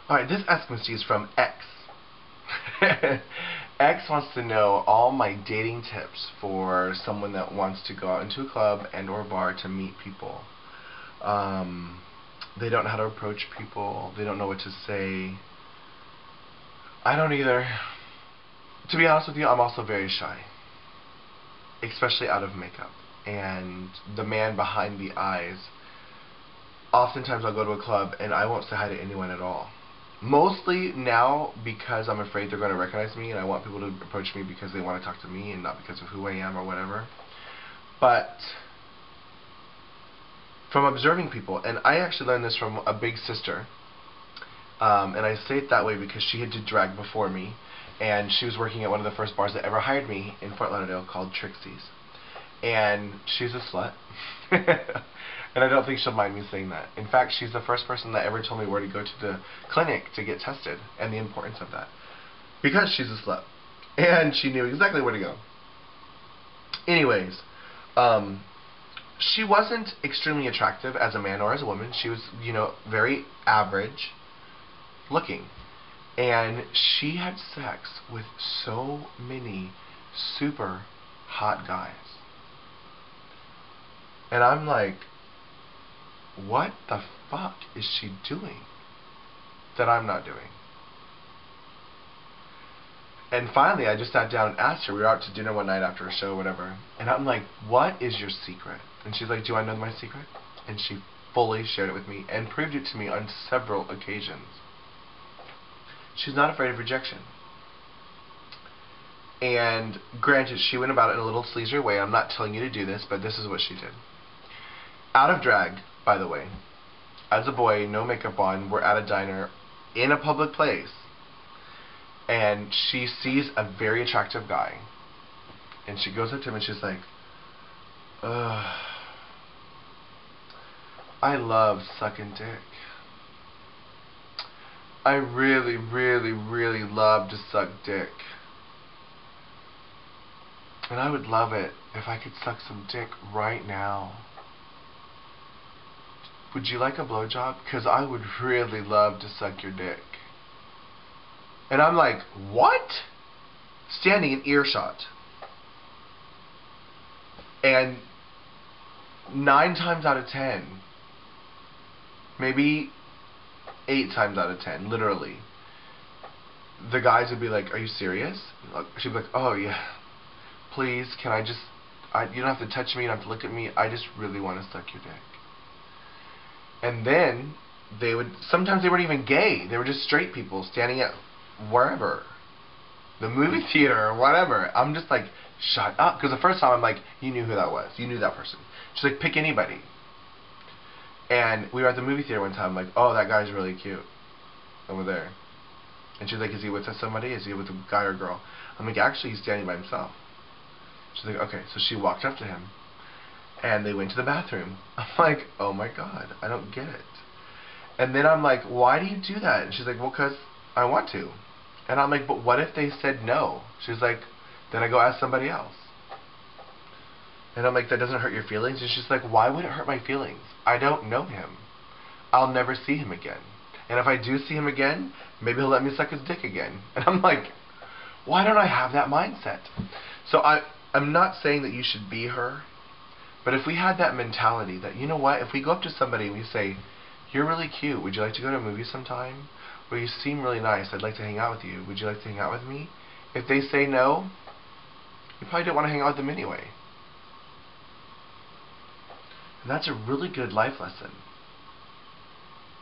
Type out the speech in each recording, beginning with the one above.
Alright, this Ask Misty is from X. X wants to know all my dating tips for someone that wants to go out into a club and or bar to meet people. They don't know how to approach people. They don't know what to say. I don't either. To be honest with you, I'm also very shy. Especially out of makeup. And the man behind the eyes, oftentimes I'll go to a club and I won't say hi to anyone at all. Mostly now because I'm afraid they're going to recognize me and I want people to approach me because they want to talk to me and not because of who I am or whatever. But from observing people, and I actually learned this from a big sister, and I say it that way because she had did drag before me, and she was working at one of the first bars that ever hired me in Fort Lauderdale called Trixie's. And she's a slut. And I don't think she'll mind me saying that. In fact, she's the first person that ever told me where to go to the clinic to get tested and the importance of that. Because she's a slut. And she knew exactly where to go. Anyways, she wasn't extremely attractive as a man or as a woman. She was, you know, very average looking. And she had sex with so many super hot guys. And I'm like, what the fuck is she doing that I'm not doing? And finally, I just sat down and asked her. We were out to dinner one night after a show or whatever. And I'm like, what is your secret? And she's like, do I know my secret? And she fully shared it with me and proved it to me on several occasions. She's not afraid of rejection. And granted, she went about it in a little sleazier way. I'm not telling you to do this, but this is what she did. Out of drag, by the way, as a boy, no makeup on, we're at a diner in a public place, and she sees a very attractive guy, and she goes up to him and she's like, ugh, I love sucking dick. I really, really, really love to suck dick. And I would love it if I could suck some dick right now. Would you like a blowjob? Because I would really love to suck your dick. And I'm like, what? Standing in earshot. And 9 times out of 10, maybe 8 times out of 10, literally, the guys would be like, are you serious? She'd be like, oh yeah, please, can I just, you don't have to touch me, you don't have to look at me, I just really want to suck your dick. And then they would, sometimes they weren't even gay, they were just straight people standing at wherever, the movie theater or whatever. I'm just like, shut up, because the first time I'm like, you knew who that was, you knew that person. She's like, pick anybody. And we were at the movie theater one time, like, oh, that guy's really cute over there. And she's like, is he with somebody? Is he with a guy or a girl? I'm like, actually, he's standing by himself. She's like, okay. So she walked up to him, and they went to the bathroom. I'm like, oh my god, I don't get it. And then I'm like, why do you do that? And she's like, well, because I want to. And I'm like, but what if they said no? She's like, then I go ask somebody else. And I'm like, that doesn't hurt your feelings? And she's like, why would it hurt my feelings? I don't know him. I'll never see him again. And if I do see him again, maybe he'll let me suck his dick again. And I'm like, why don't I have that mindset? So I'm not saying that you should be her, but if we had that mentality that, you know what, if we go up to somebody and we say, you're really cute, would you like to go to a movie sometime? Or you seem really nice, I'd like to hang out with you, would you like to hang out with me? If they say no, you probably don't want to hang out with them anyway. And that's a really good life lesson.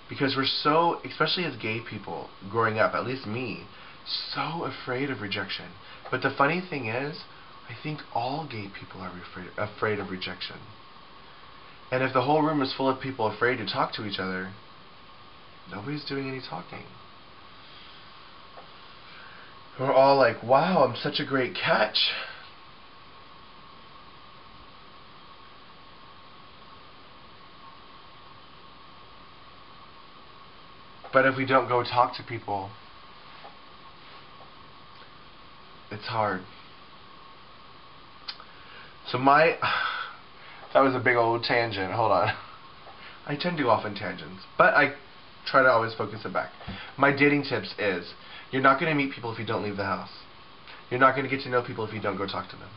Because we're so, especially as gay people, growing up, at least me, so afraid of rejection. But the funny thing is, I think all gay people are afraid of rejection. And if the whole room is full of people afraid to talk to each other, nobody's doing any talking. We're all like, wow, I'm such a great catch. But if we don't go talk to people, it's hard. So that was a big old tangent, hold on. I tend to go off on tangents, but I try to always focus it back. My dating tips is, you're not going to meet people if you don't leave the house. You're not going to get to know people if you don't go talk to them.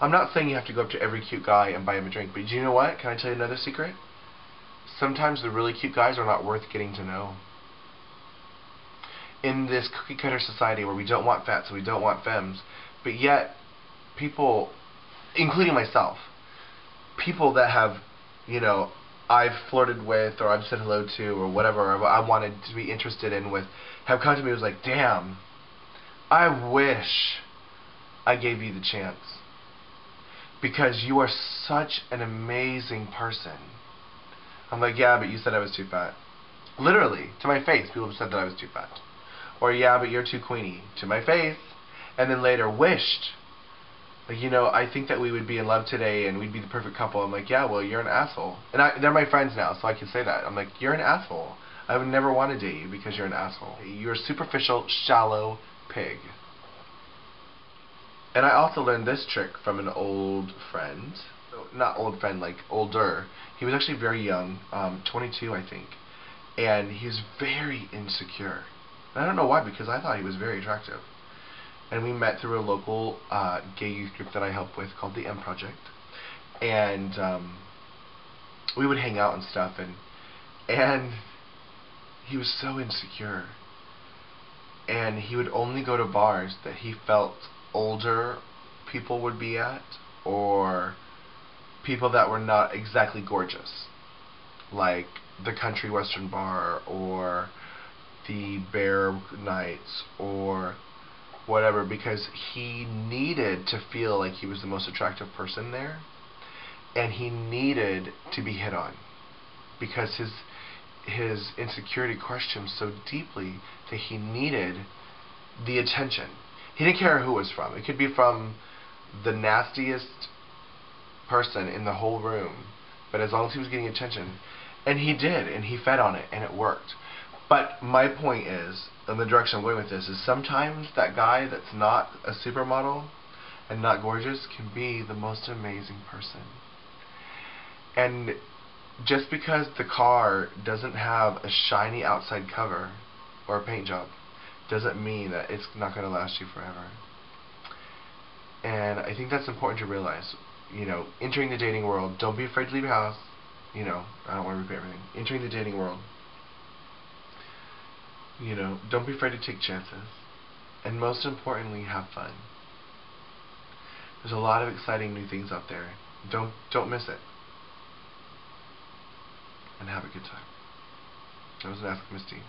I'm not saying you have to go up to every cute guy and buy him a drink, but do you know what? Can I tell you another secret? Sometimes the really cute guys are not worth getting to know. In this cookie-cutter society where we don't want fats, we don't want femmes, but yet people, including myself, people that have, you know, I've flirted with or I've said hello to or whatever, or I wanted to be interested in with, have come to me and was like, damn, I wish I gave you the chance. Because you are such an amazing person. I'm like, yeah, but you said I was too fat. Literally, to my face, people have said that I was too fat. Or, yeah, but you're too queenie. To my face. And then later, wished. Like, you know, I think that we would be in love today and we'd be the perfect couple. I'm like, yeah, well, you're an asshole. And they're my friends now, so I can say that. I'm like, you're an asshole. I would never want to date you because you're an asshole. You're a superficial, shallow pig. And I also learned this trick from an old friend. Not old friend, like older. He was actually very young, 22 I think. And he was very insecure. And I don't know why, because I thought he was very attractive. And we met through a local gay youth group that I help with called the M Project. And we would hang out and stuff. And he was so insecure. And he would only go to bars that he felt older people would be at, or people that were not exactly gorgeous, like the Country Western Bar or the Bear Nights or whatever, because he needed to feel like he was the most attractive person there, and he needed to be hit on, because his insecurity crushed him so deeply that he needed the attention. He didn't care who it was from. It could be from the nastiest person in the whole room, but as long as he was getting attention, and he did, and he fed on it, and it worked. But my point is, and the direction I'm going with this, is sometimes that guy that's not a supermodel and not gorgeous can be the most amazing person. And just because the car doesn't have a shiny outside cover or a paint job doesn't mean that it's not going to last you forever. And I think that's important to realize. You know, entering the dating world, don't be afraid to leave your house. You know, I don't want to repeat everything. Entering the dating world, you know, don't be afraid to take chances. And most importantly, have fun. There's a lot of exciting new things out there. Don't miss it. And have a good time. That was an Ask Misty.